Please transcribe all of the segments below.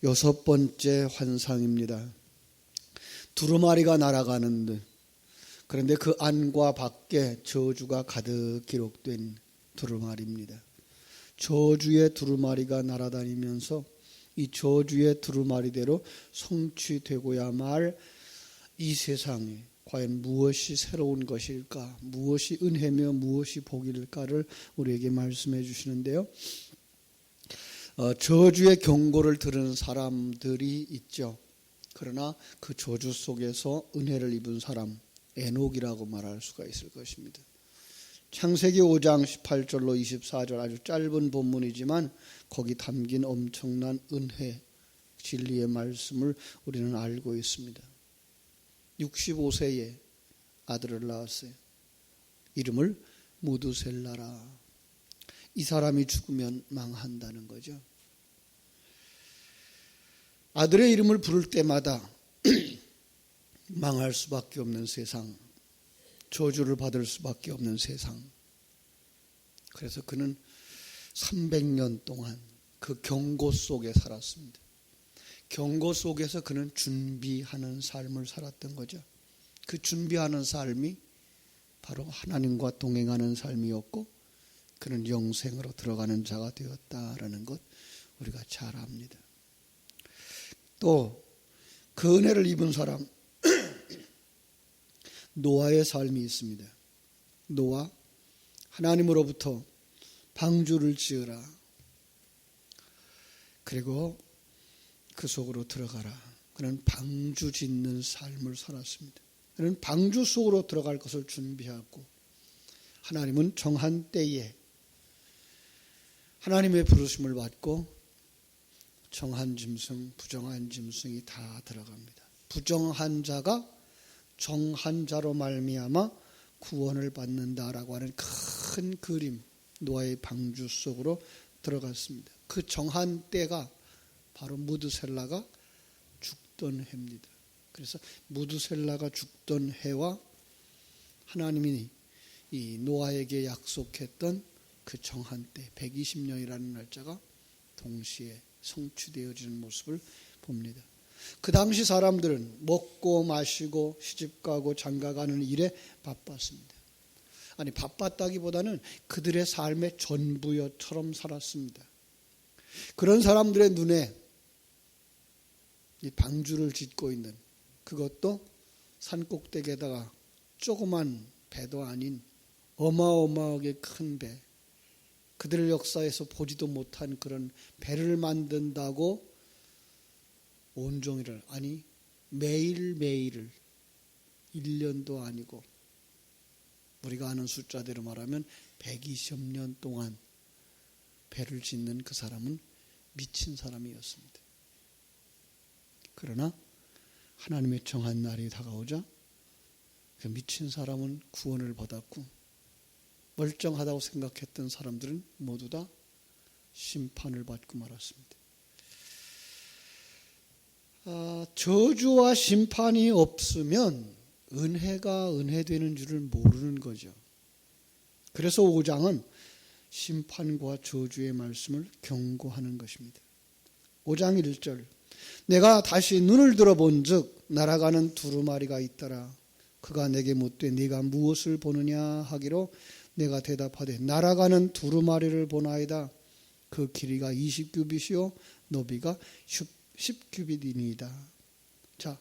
6번째 환상입니다. 두루마리가 날아가는 듯, 그런데 그 안과 밖에 저주가 가득 기록된 두루마리입니다. 저주의 두루마리가 날아다니면서 이 저주의 두루마리대로 성취되고야 말 이 세상에 과연 무엇이 새로운 것일까, 무엇이 은혜며 무엇이 복일까를 우리에게 말씀해 주시는데요. 저주의 경고를 들은 사람들이 있죠. 그러나 그 저주 속에서 은혜를 입은 사람, 에녹이라고 말할 수가 있을 것입니다. 창세기 5장 18절로 24절 아주 짧은 본문이지만 거기 담긴 엄청난 은혜, 진리의 말씀을 우리는 알고 있습니다. 65세에 아들을 낳았어요. 이름을 무두셀라라. 이 사람이 죽으면 망한다는 거죠. 아들의 이름을 부를 때마다 망할 수밖에 없는 세상, 저주를 받을 수밖에 없는 세상. 그래서 그는 300년 동안 그 경고 속에 살았습니다. 경고 속에서 그는 준비하는 삶을 살았던 거죠. 그 준비하는 삶이 바로 하나님과 동행하는 삶이었고 그는 영생으로 들어가는 자가 되었다라는 것 우리가 잘 압니다. 또 그 은혜를 입은 사람 노아의 삶이 있습니다. 노아, 하나님으로부터 방주를 지으라. 그리고 그 속으로 들어가라. 그는 방주 짓는 삶을 살았습니다. 그는 방주 속으로 들어갈 것을 준비하고 하나님은 정한 때에 하나님의 부르심을 받고 정한 짐승, 부정한 짐승이 다 들어갑니다. 부정한 자가 정한 자로 말미암아 구원을 받는다라고 하는 큰 그림, 노아의 방주 속으로 들어갔습니다. 그 정한 때가 바로 무드셀라가 죽던 해입니다. 그래서 무드셀라가 죽던 해와 하나님이 이 노아에게 약속했던 그 정한 때 120년이라는 날짜가 동시에 성취되어지는 모습을 봅니다. 그 당시 사람들은 먹고 마시고 시집가고 장가가는 일에 바빴습니다. 아니 바빴다기보다는 그들의 삶의 전부여처럼 살았습니다. 그런 사람들의 눈에 이 방주를 짓고 있는, 그것도 산꼭대기에다가 조그만 배도 아닌 어마어마하게 큰 배, 그들 역사에서 보지도 못한 그런 배를 만든다고 온종일을, 아니 매일매일을 1년도 아니고 우리가 아는 숫자대로 말하면 120년 동안 배를 짓는 그 사람은 미친 사람이었습니다. 그러나 하나님의 정한 날이 다가오자 그 미친 사람은 구원을 받았고 멀쩡하다고 생각했던 사람들은 모두 다 심판을 받고 말았습니다. 저주와 심판이 없으면 은혜가 은혜되는 줄을 모르는 거죠. 그래서 5장은 심판과 저주의 말씀을 경고하는 것입니다. 5장 1절, 내가 다시 눈을 들어본 즉 날아가는 두루마리가 있더라. 그가 내게 묻되 네가 무엇을 보느냐 하기로 내가 대답하되 날아가는 두루마리를 보나이다. 그 길이가 20규빗이요 너비가 10규빗이니이다. 자,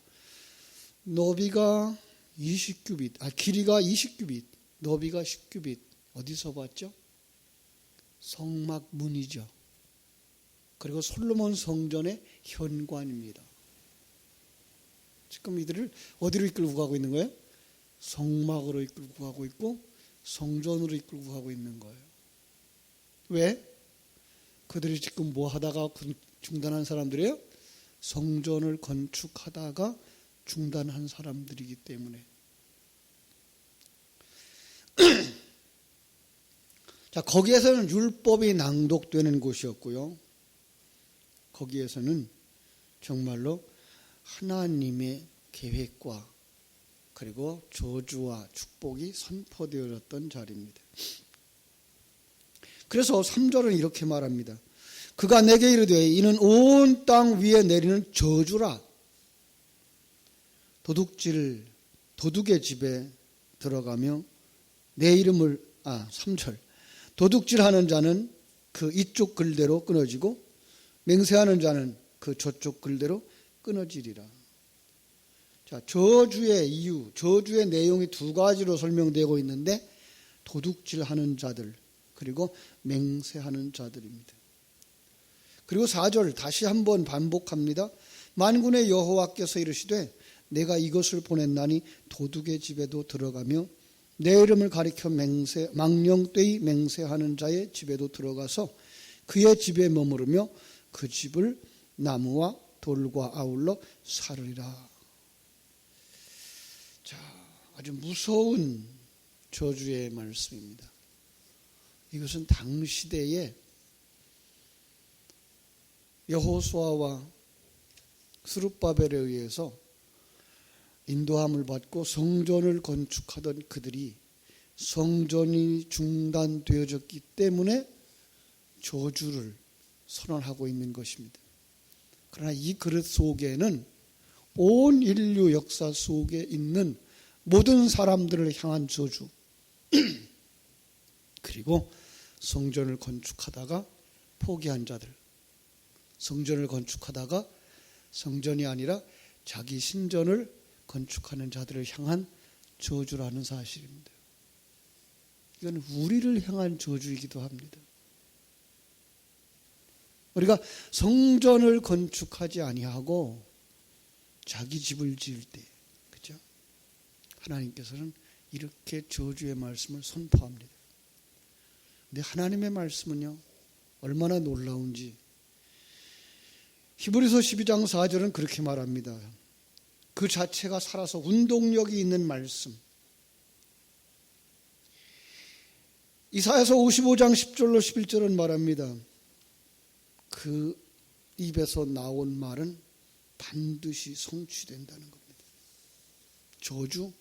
너비가 20규빗, 길이가 20규빗, 너비가 10규빗. 어디서 봤죠? 성막문이죠. 그리고 솔로몬 성전의 현관입니다. 지금 이들을 어디로 이끌고 가고 있는 거예요? 성막으로 이끌고 가고 있고 성전으로 이끌고 가고 있는 거예요. 왜? 그들이 지금 뭐 하다가 중단한 사람들이에요? 성전을 건축하다가 중단한 사람들이기 때문에. 자, 거기에서는 율법이 낭독되는 곳이었고요. 거기에서는 정말로 하나님의 계획과 그리고 저주와 축복이 선포되어졌던 자리입니다. 그래서 3절은 이렇게 말합니다. 그가 내게 이르되 이는 온 땅 위에 내리는 저주라. 도둑의 집에 들어가며 내 이름을 3절 도둑질하는 자는 그 이쪽 글대로 끊어지고 맹세하는 자는 그 저쪽 글대로 끊어지리라. 자, 저주의 이유, 저주의 내용이 두 가지로 설명되고 있는데 도둑질하는 자들 그리고 맹세하는 자들입니다. 그리고 4절 다시 한번 반복합니다. 만군의 여호와께서 이르시되 내가 이것을 보냈나니 도둑의 집에도 들어가며 내 이름을 가리켜 망령되이 맹세하는 자의 집에도 들어가서 그의 집에 머무르며 그 집을 나무와 돌과 아울러 사르리라. 자, 아주 무서운 저주의 말씀입니다. 이것은 당시대에 여호수아와 스룹바벨에 의해서 인도함을 받고 성전을 건축하던 그들이 성전이 중단되어졌기 때문에 저주를 선언하고 있는 것입니다. 그러나 이 그릇 속에는 온 인류 역사 속에 있는 모든 사람들을 향한 저주 그리고 성전을 건축하다가 포기한 자들, 성전을 건축하다가 성전이 아니라 자기 신전을 건축하는 자들을 향한 저주라는 사실입니다. 이건 우리를 향한 저주이기도 합니다. 우리가 성전을 건축하지 아니하고 자기 집을 지을 때, 그죠? 하나님께서는 이렇게 저주의 말씀을 선포합니다. 근데 하나님의 말씀은요, 얼마나 놀라운지. 히브리서 12장 4절은 그렇게 말합니다. 그 자체가 살아서 운동력이 있는 말씀. 이사야서 55장 10절로 11절은 말합니다. 그 입에서 나온 말은 반드시 성취된다는 겁니다. 저주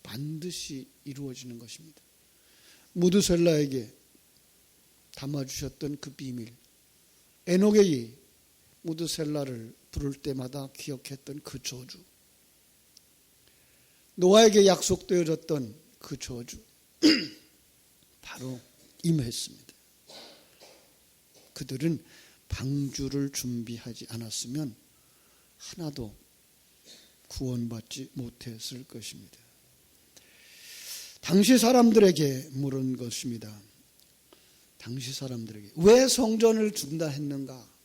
반드시 이루어지는 것입니다. 무드셀라에게 담아주셨던 그 비밀, 에녹이 무드셀라를 부를 때마다 기억했던 그 저주, 노아에게 약속되어졌던 그 저주 바로 임했습니다. 그들은 방주를 준비하지 않았으면 하나도 구원받지 못했을 것입니다. 당시 사람들에게 물은 것입니다. 당시 사람들에게 왜 성전을 중단했는가?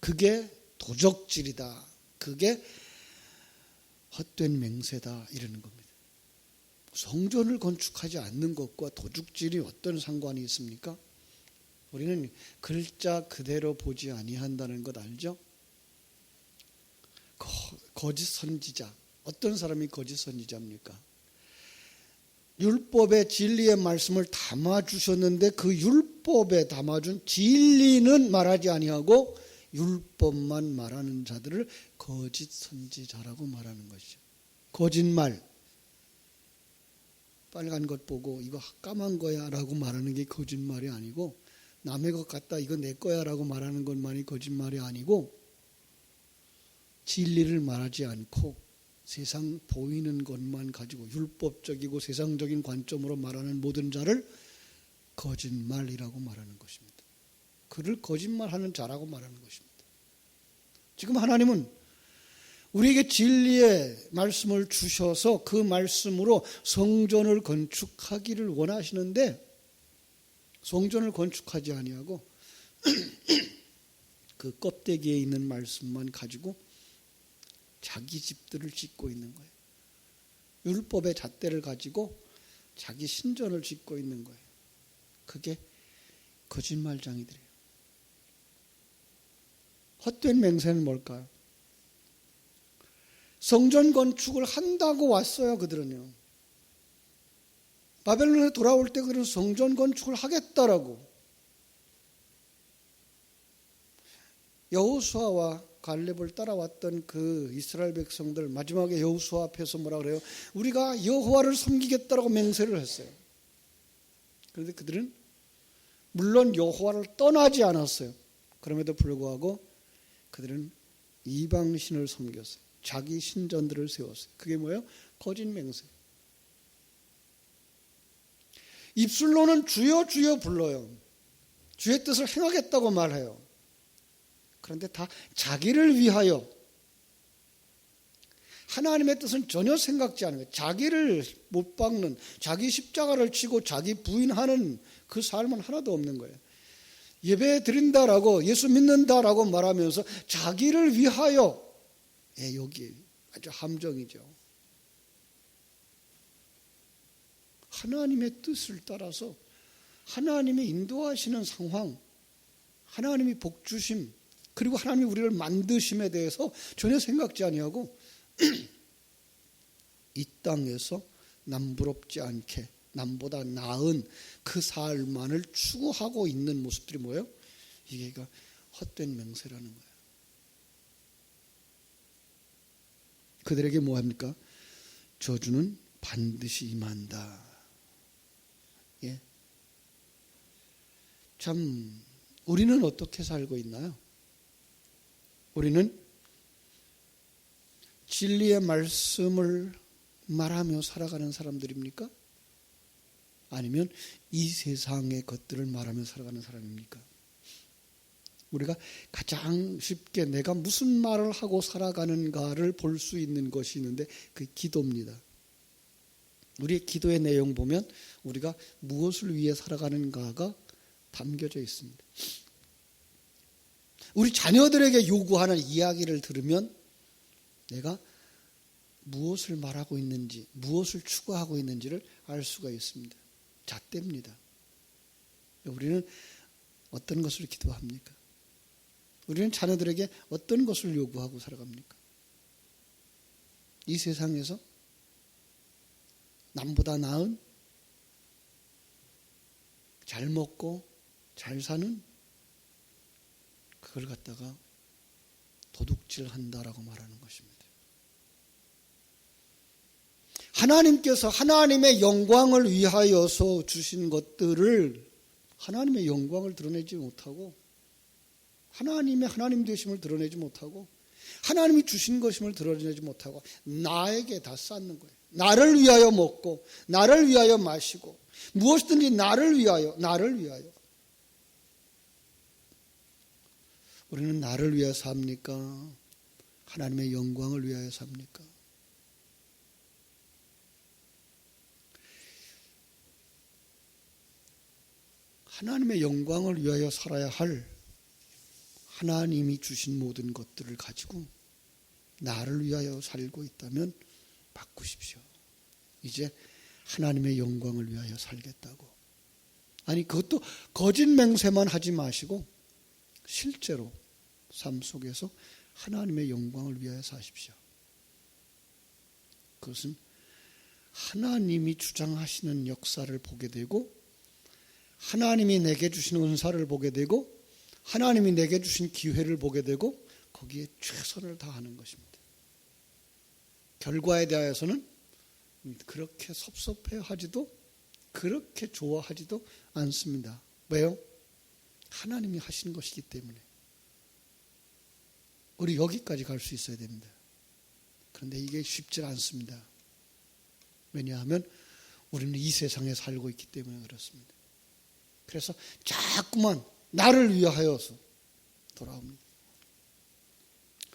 그게 도적질이다. 그게 헛된 맹세다. 이러는 겁니다. 성전을 건축하지 않는 것과 도둑질이 어떤 상관이 있습니까? 우리는 글자 그대로 보지 아니한다는 것 알죠? 거짓 선지자. 어떤 사람이 거짓 선지자입니까? 율법의 진리의 말씀을 담아주셨는데 그 율법에 담아준 진리는 말하지 아니하고 율법만 말하는 자들을 거짓 선지자라고 말하는 것이죠. 거짓말. 빨간 것 보고 이거 까만 거야 라고 말하는 게 거짓말이 아니고, 남의 것 같다 이거 내 거야 라고 말하는 것만이 거짓말이 아니고, 진리를 말하지 않고 세상 보이는 것만 가지고 율법적이고 세상적인 관점으로 말하는 모든 자를 거짓말이라고 말하는 것입니다. 그를 거짓말하는 자라고 말하는 것입니다. 지금 하나님은 우리에게 진리의 말씀을 주셔서 그 말씀으로 성전을 건축하기를 원하시는데 성전을 건축하지 아니하고 그 껍데기에 있는 말씀만 가지고 자기 집들을 짓고 있는 거예요. 율법의 잣대를 가지고 자기 신전을 짓고 있는 거예요. 그게 거짓말장이들이에요. 헛된 맹세는 뭘까요? 성전 건축을 한다고 왔어요. 그들은요. 바벨론에 돌아올 때 그들은 성전 건축을 하겠다라고. 여호수아와 갈렙을 따라왔던 그 이스라엘 백성들, 마지막에 여호수아 앞에서 뭐라 그래요? 우리가 여호와를 섬기겠다라고 맹세를 했어요. 그런데 그들은 물론 여호와를 떠나지 않았어요. 그럼에도 불구하고 그들은 이방신을 섬겼어요. 자기 신전들을 세웠어요. 그게 뭐예요? 거짓 맹세. 입술로는 주여 주여 불러요. 주의 뜻을 행하겠다고 말해요. 그런데 다 자기를 위하여, 하나님의 뜻은 전혀 생각지 않은 거예요. 자기를 못 박는, 자기 십자가를 치고 자기 부인하는 그 삶은 하나도 없는 거예요. 예배 드린다라고, 예수 믿는다라고 말하면서 자기를 위하여, 여기 아주 함정이죠. 하나님의 뜻을 따라서 하나님이 인도하시는 상황, 하나님이 복주심, 그리고 하나님이 우리를 만드심에 대해서 전혀 생각지 아니하고 이 땅에서 남부럽지 않게 남보다 나은 그 삶만을 추구하고 있는 모습들이 뭐예요? 이게 헛된 맹세라는 거예요. 그들에게 뭐 합니까? 저주는 반드시 임한다. 예. 참 우리는 어떻게 살고 있나요? 우리는 진리의 말씀을 말하며 살아가는 사람들입니까? 아니면 이 세상의 것들을 말하며 살아가는 사람입니까? 우리가 가장 쉽게 내가 무슨 말을 하고 살아가는가를 볼 수 있는 것이 있는데 그 기도입니다. 우리의 기도의 내용 보면 우리가 무엇을 위해 살아가는가가 담겨져 있습니다. 우리 자녀들에게 요구하는 이야기를 들으면 내가 무엇을 말하고 있는지, 무엇을 추구하고 있는지를 알 수가 있습니다. 잣대입니다. 우리는 어떤 것을 기도합니까? 우리는 자녀들에게 어떤 것을 요구하고 살아갑니까? 이 세상에서 남보다 나은, 잘 먹고 잘 사는, 그걸 갖다가 도둑질한다라고 말하는 것입니다. 하나님께서 하나님의 영광을 위하여서 주신 것들을 하나님의 영광을 드러내지 못하고, 하나님의 하나님 되심을 드러내지 못하고, 하나님이 주신 것임을 드러내지 못하고 나에게 다 쌓는 거예요. 나를 위하여 먹고 나를 위하여 마시고 무엇이든지 나를 위하여. 우리는 나를 위하여 삽니까? 하나님의 영광을 위하여 삽니까? 하나님의 영광을 위하여 살아야 할 하나님이 주신 모든 것들을 가지고 나를 위하여 살고 있다면 바꾸십시오. 이제 하나님의 영광을 위하여 살겠다고. 아니, 그것도 거짓 맹세만 하지 마시고 실제로 삶 속에서 하나님의 영광을 위하여 사십시오. 그것은 하나님이 주장하시는 역사를 보게 되고, 하나님이 내게 주신 은사를 보게 되고, 하나님이 내게 주신 기회를 보게 되고, 거기에 최선을 다하는 것입니다. 결과에 대하여서는 그렇게 섭섭해하지도, 그렇게 좋아하지도 않습니다. 왜요? 하나님이 하신 것이기 때문에. 우리 여기까지 갈 수 있어야 됩니다. 그런데 이게 쉽지 않습니다. 왜냐하면 우리는 이 세상에 살고 있기 때문에 그렇습니다. 그래서 자꾸만 나를 위하여서 돌아옵니다.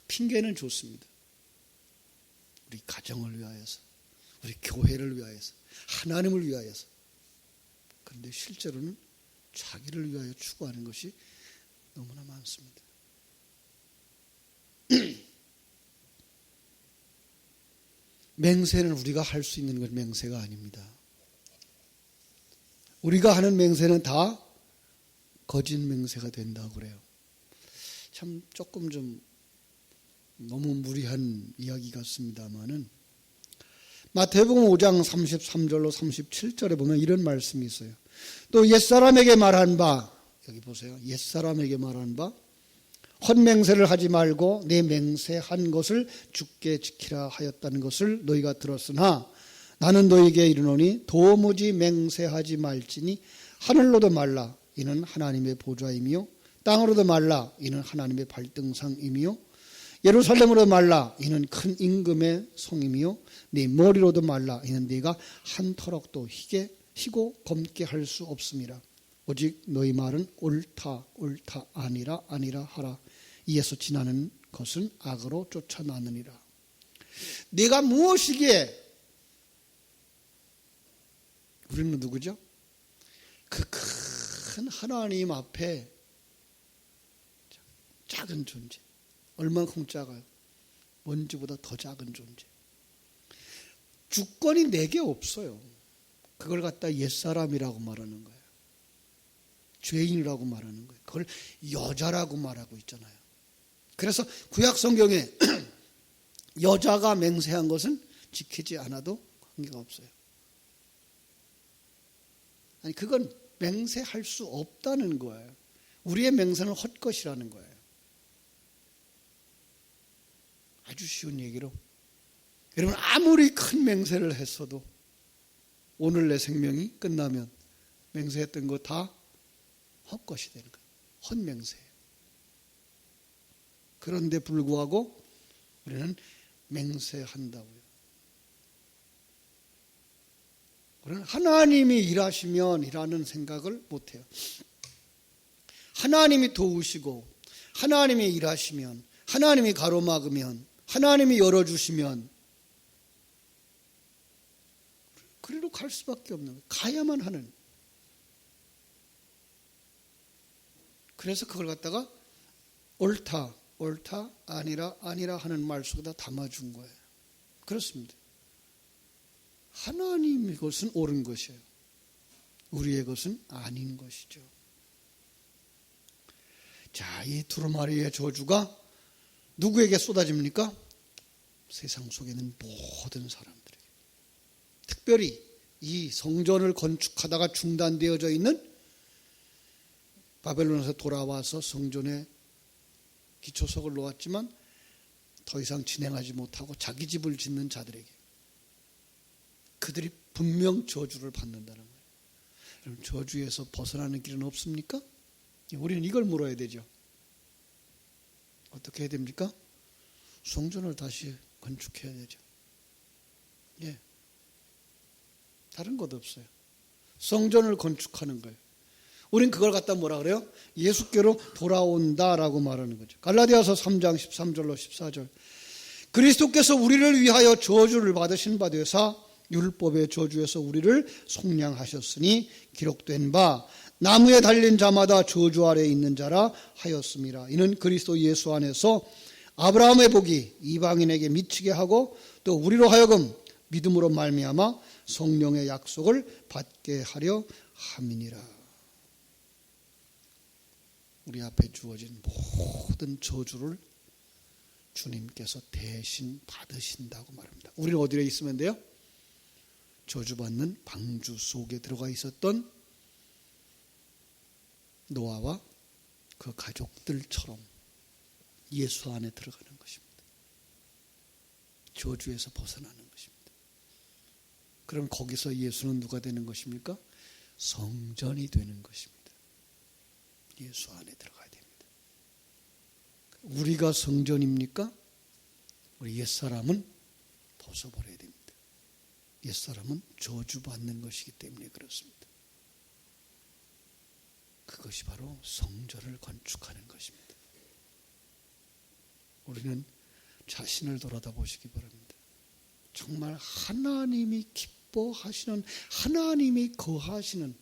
핑계는 좋습니다. 우리 가정을 위하여서, 우리 교회를 위하여서, 하나님을 위하여서. 그런데 실제로는 자기를 위하여 추구하는 것이 너무나 많습니다. 맹세는 우리가 할 수 있는 건 맹세가 아닙니다. 우리가 하는 맹세는 다 거짓 맹세가 된다고 그래요. 참 조금 좀 너무 무리한 이야기 같습니다만은 마태복음 5장 33절로 37절에 보면 이런 말씀이 있어요. 또 옛사람에게 말한 바, 여기 보세요. 옛사람에게 말한 바, 헛맹세를 하지 말고 내 맹세한 것을 주께 지키라 하였다는 것을 너희가 들었으나 나는 너희에게 이르노니 도무지 맹세하지 말지니 하늘로도 말라 이는 하나님의 보좌이며 땅으로도 말라 이는 하나님의 발등상이며 예루살렘으로 말라 이는 큰 임금의 성이며 네 머리로도 말라 이는 네가 한 터럭도 희고 검게 할 수 없음이라. 오직 너희 말은 옳다 옳다 아니라 아니라 하라. 이에서 지나는 것은 악으로 쫓아나느니라. 네가 무엇이기에 우리는 누구죠? 그 큰 하나님 앞에 작은 존재. 얼만큼 작아요? 먼지보다 더 작은 존재. 주권이 내게 없어요. 그걸 갖다 옛사람이라고 말하는 거예요. 죄인이라고 말하는 거예요. 그걸 여자라고 말하고 있잖아요. 그래서 구약 성경에 여자가 맹세한 것은 지키지 않아도 관계가 없어요. 아니 그건 맹세할 수 없다는 거예요. 우리의 맹세는 헛것이라는 거예요. 아주 쉬운 얘기로 여러분 아무리 큰 맹세를 했어도 오늘 내 생명이 끝나면 맹세했던 거 다 헛것이 되는 거예요. 헛맹세예요. 그런데 불구하고 우리는 맹세한다고요. 우리는 하나님이 일하시면 이라는 생각을 못해요. 하나님이 도우시고 하나님이 일하시면 하나님이 가로막으면 하나님이 열어주시면 그리로 갈 수밖에 없는 거예요. 가야만 하는. 그래서 그걸 갖다가 옳다 옳다 아니라 아니라 하는 말 속에다 담아준 거예요. 그렇습니다. 하나님의 것은 옳은 것이에요. 우리의 것은 아닌 것이죠. 자, 이 두루마리의 저주가 누구에게 쏟아집니까? 세상 속에 있는 모든 사람들에게. 특별히 이 성전을 건축하다가 중단되어져 있는 바벨론에서 돌아와서 성전에 기초석을 놓았지만 더 이상 진행하지 못하고 자기 집을 짓는 자들에게 그들이 분명 저주를 받는다는 거예요. 여러분 저주에서 벗어나는 길은 없습니까? 우리는 이걸 물어야 되죠. 어떻게 해야 됩니까? 성전을 다시 건축해야 되죠. 예, 다른 것 없어요. 성전을 건축하는 거예요. 우린 그걸 갖다 뭐라 그래요? 예수께로 돌아온다라고 말하는 거죠. 갈라디아서 3장 13절로 14절. 그리스도께서 우리를 위하여 저주를 받으신 바 되사 율법의 저주에서 우리를 속량하셨으니 기록된 바 나무에 달린 자마다 저주 아래에 있는 자라 하였음이라. 이는 그리스도 예수 안에서 아브라함의 복이 이방인에게 미치게 하고 또 우리로 하여금 믿음으로 말미암아 성령의 약속을 받게 하려 함이니라. 우리 앞에 주어진 모든 저주를 주님께서 대신 받으신다고 말합니다. 우리는 어디에 있으면 돼요? 저주받는 방주 속에 들어가 있었던 노아와 그 가족들처럼 예수 안에 들어가는 것입니다. 저주에서 벗어나는 것입니다. 그럼 거기서 예수는 누가 되는 것입니까? 성전이 되는 것입니다. 예수 안에 들어가야 됩니다. 우리가 성전입니까? 우리 옛사람은 벗어버려야 됩니다. 옛사람은 저주받는 것이기 때문에 그렇습니다. 그것이 바로 성전을 건축하는 것입니다. 우리는 자신을 돌아다보시기 바랍니다. 정말 하나님이 기뻐하시는, 하나님이 거하시는,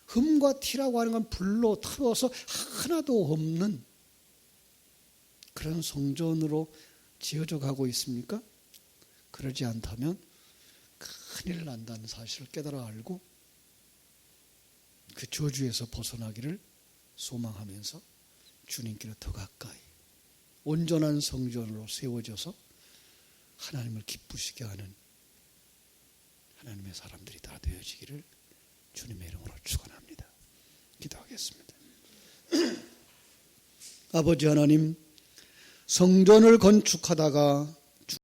흠과 티라고 하는 건 불로 태워서 하나도 없는 그런 성전으로 지어져 가고 있습니까? 그러지 않다면 큰일 난다는 사실을 깨달아 알고 그 저주에서 벗어나기를 소망하면서 주님께로 더 가까이 온전한 성전으로 세워져서 하나님을 기쁘시게 하는 하나님의 사람들이 다 되어지기를 주님의 이름으로 축원합니다. 기도하겠습니다. 아버지 하나님, 성전을 건축하다가